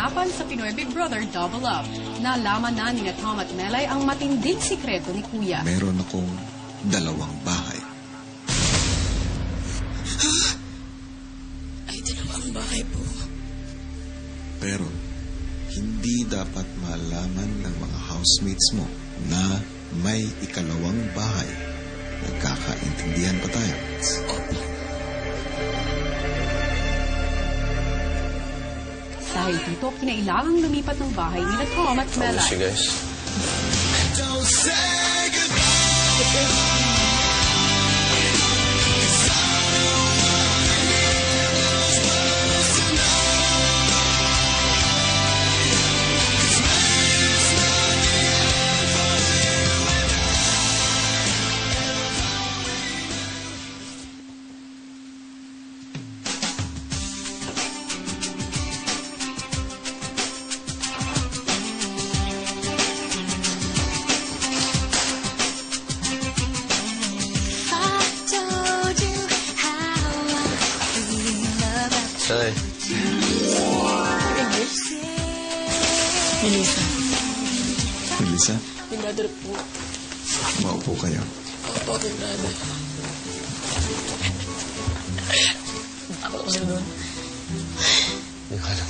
kaganapan sa Pinoy Big Brother Double Up. Nalaman na ni Tom at Melay ang matinding sikreto ni Kuya. Meron akong 2 bahay. Ay, 2 bahay po. Pero, hindi dapat malaman ng mga housemates mo na may 2 bahay. Nagkakaintindihan pa tayo. Opo. Dahil dito, kinailangang lumipat ng bahay ni Tom at Melay. Miss you guys. Don't say goodbye. Shay. Melissa. Melissa, Big Brother po. maupo kayo. Opo, Big Brother. Ako kasi doon. Hindi ko alam.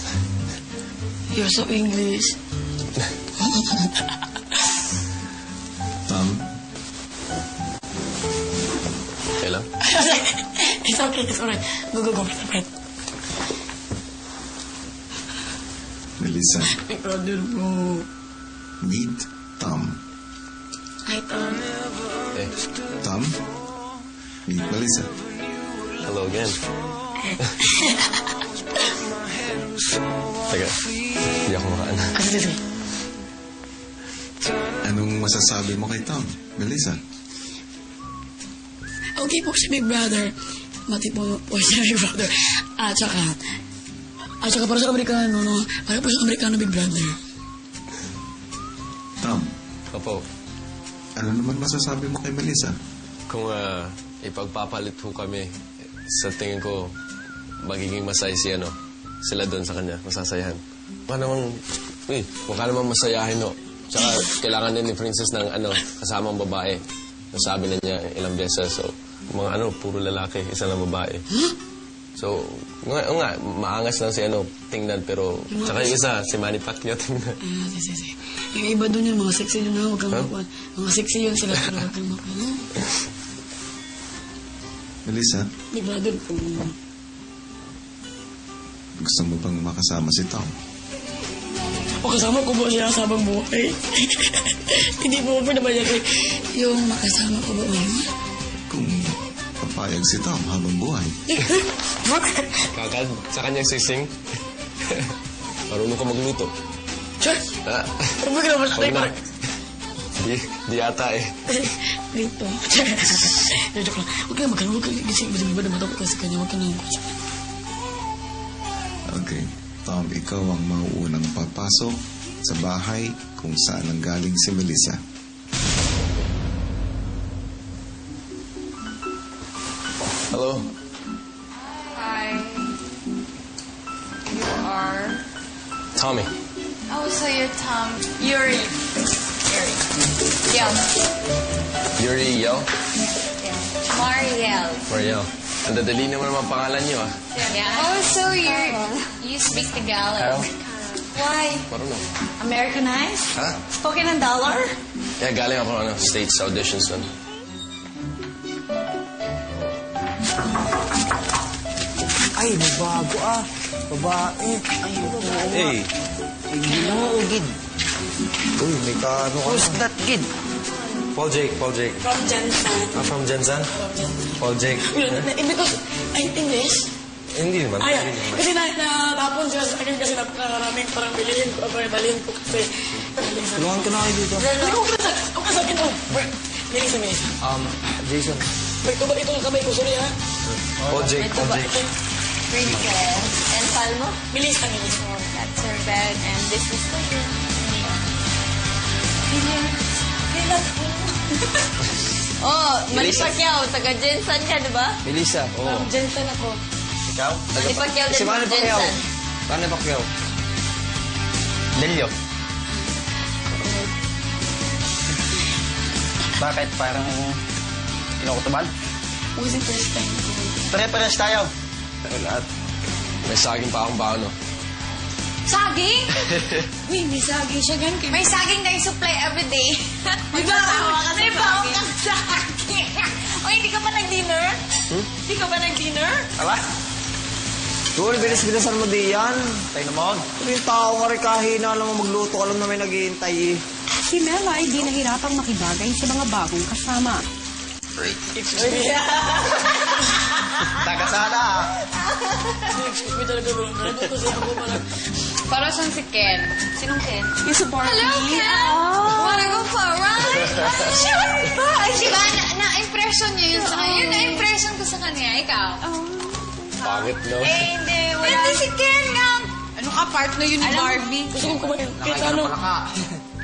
You're so English. Tom, Okay lang? It's okay, it's alright. Go. Melissa, Big Brother po. meet Tom. Hi, Tom. Eh, Tom, meet Melissa. hello again. Teka, hindi ako makaano. Sige. Anong masasabi mo kay Tom, Melissa? Okay po si Big Brother. Mati po si Big Brother. At saka para sa Amerikano, no? Para po sa Amerikano, Big Brother. Tom, Opo, ano naman masasabi mo kay Melissa? kung ipagpapalit ho kami, sa tingin ko, magiging masaya si sila doon sa kanya, masasayahan. Mukha namang masayahin, no? Tsaka, kailangan din ni Princess ng, kasamang babae. Nasabi na niya ilang beses, so, mga puro lalaki, isa lang babae. So, nga, maangas lang si tingnan, pero, tsaka yung isa, si Manny Pacquiao tingnan. Sige. Yung iba doon yung mga sexy yun, ha? Huwag kang makuha. Mga sexy yun sila, pero huwag kang makuha. Melissa, Big Brother po. gusto mo bang makasama si Tom? O kasama ko ba siya habang buhay? Hindi po pa naman yan. Yung makasama ko ba ngayon? Kung papayag si Tom habang buhay. Kakad, sa kanyang sising. Marunong ka magluto. Sure. Huwag mo naman sa Huwag na. tayo. Di ata eh. Dito. Joke lang. Huwag ka magkano. Huwag ka gising. Ba naman ako kasi kanya. Huwag ka na. Okay. Tom, ikaw ang mauunang papasok sa bahay kung saan ang galing si Melissa. Hello? Hi. You are? Tommy. Oh, so you're Tom. Yuri. Yeah. Yuri Yel? Mariel. Mariel. Ang dadali naman ang pangalan niyo Yeah. Oh, so you speak Tagalog. Why? Marunong. Americanized? Ha? Spoken in dollar? Yeah, galing ako States auditions nun. Ay, magbago Babae. Ay, Hey! ginoo, gid. Uy, may kaano ka Who's that kid? Paul Jake. From Jensen. From Jensen? Paul Jake. Because, ay, English? Hindi naman. Ay, kasi natapon siya sa akin kasi napakaraming parang bilhin ko. Balhin ko kasi. Tulungan ko na kayo dito. Ako ka sa akin. Melissa. Jason. Wait, ito ang kamay ko. Sorry, ha? Paul Jake. Princess. And Palmo? Melissa. Oh, that's her bed. And this is for you. Oh, Manny Pacquiao. Taga Jensen ka, di ba? Melissa. Oo. Jensen ako. Ikaw? Manny Pacquiao din Si from Manny Pacquiao. Jensen. Manny Pacquiao. Delio. Bakit? Parang kinukutuban? Wasn't first time ko. Pare-pares tayo. Tayo lahat. May saging pa akong baon, no? Saging? Uy, may saging siya. Ganun kayo. May saging na supply everyday. May baon. May baon kang saging. O, hindi ka pa nag-dinner? Hindi ka pa nag-dinner? Aba? Doon, bilis-bilisan mo di yan. Tayo naman. Yung tao ka rin kahina lang mo magluto ka lang na may naghihintay eh. Si Mela ay di nahirapang makibagay sa mga bagong kasama. Taga sana ah. Excuse me talaga, bro. Nandito kasi ako pala. Para saan si Ken? Sinong Ken? Yung sa Barbie. Hello, Ken! Wanna go for a ride? Sure ba? Diba, na-impression niyo yun sa kanya? Yun, na-impression ko sa kanya. Ikaw? Pangit, no? Hindi, wala. Hindi si Ken nga. Ano ka, partner yun ni Barbie? Gusto kong kumain. Kahit anong...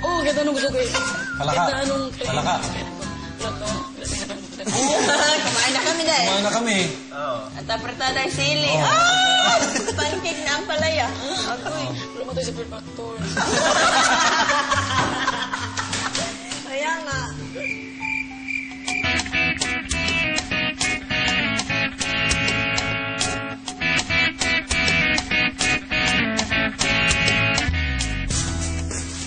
Oo, kahit anong gusto ko eh. Palaka. Kahit anong... Palaka. Kumain na kami dahil. Kumain na kami. At apretada ay sili. Ah! Pancake na ang palaya. Agoy. Wala mo tayo sa perfactor. Kaya nga.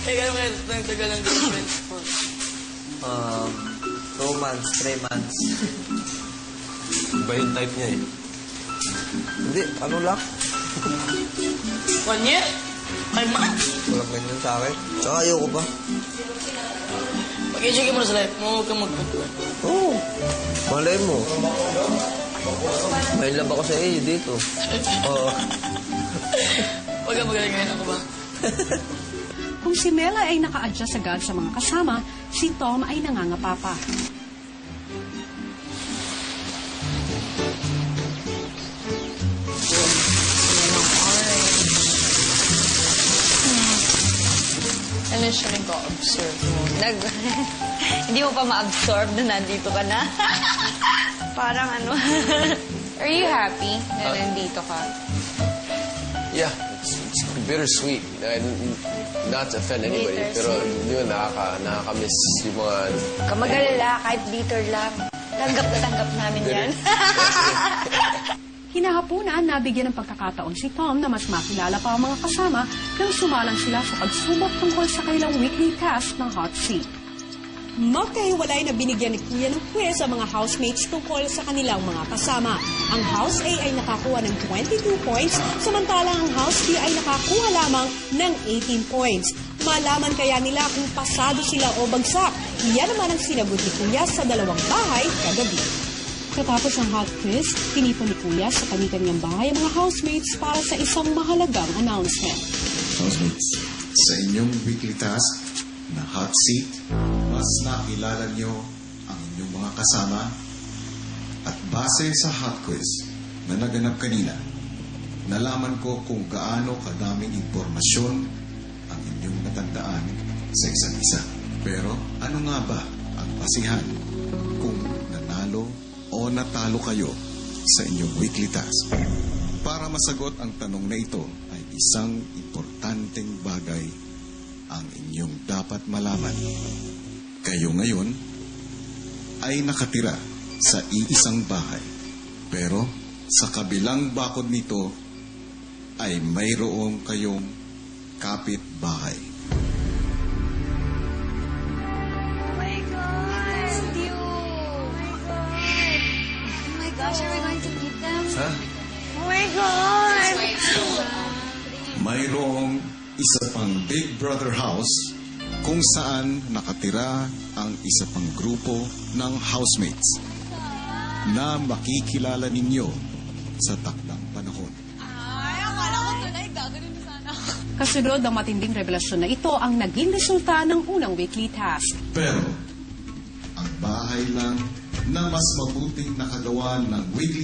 Eh, gano'n kayo nagtagal ng girlfriend? 2 months, 3 months. Iba yung type niya, eh. Hindi, ano lang. 1 year? 5 months? Walang ganyan sa akin. Tsaka ayoko pa. Pag-i-check mo na sa life mo, huwag kang magpuntuan. Oo. Malay mo. May love ako sa iyo dito. Oo. Huwag kang magaling ako ba? Kung si Mela ay naka-adjust agad sa mga kasama, si Tom ay nangangapa pa. Ano siya nag-observe mo? Hindi mo pa ma-absorb na nandito ka na? Parang ano? Are you happy na nandito ka? Yeah, it's bittersweet. Not to offend anybody, pero yun, nakaka-miss yung mga... Kamagalala, kahit bitter lang. Tanggap na tanggap namin yan. Hinahapunan, nabigyan ng pagkakataon si Tom na mas makilala pa ang mga kasama nang sumalang sila sa pagsubok tungkol sa kanilang weekly task ng hot seat. Magkahiwalay na binigyan ni Kuya ng quiz ang mga housemates tungkol sa kanilang mga kasama. Ang House A ay nakakuha ng 22 points, samantalang ang House B ay nakakuha lamang ng 18 points. Malaman kaya nila kung pasado sila o bagsak. Iyan naman ang sinagot ni Kuya sa dalawang bahay kagabi. Katapos ang hot quiz, tinipon ni Kuya sa kani-kanyang bahay ang mga housemates para sa isang mahalagang announcement. Housemates, sa inyong weekly task na hot seat, mas nakilala nyo ang inyong mga kasama at base sa hot quiz na naganap kanina, nalaman ko kung gaano kadaming impormasyon ang inyong natandaan sa isa't isa. Pero ano nga ba ang basihan kung nanalo o natalo kayo sa inyong weekly task? Para masagot ang tanong na ito ay isang importanteng bagay ang inyong dapat malaman. Kayo ngayon ay nakatira sa iisang bahay. Pero sa kabilang bakod nito ay mayroong kayong kapitbahay. Oh my God! You! Oh my gosh, are we going to meet them? Ha? Oh my God! Mayroong isa pang Big Brother house kung saan nakatira ang isa pang grupo ng housemates na makikilala ninyo sa takdang panahon. Ay, akala ko tunay, gagawin mo sana. Kasunod ng matinding revelasyon na ito ang naging resulta ng unang weekly task. Pero ang bahay lang na mas mabuting nakagawa ng weekly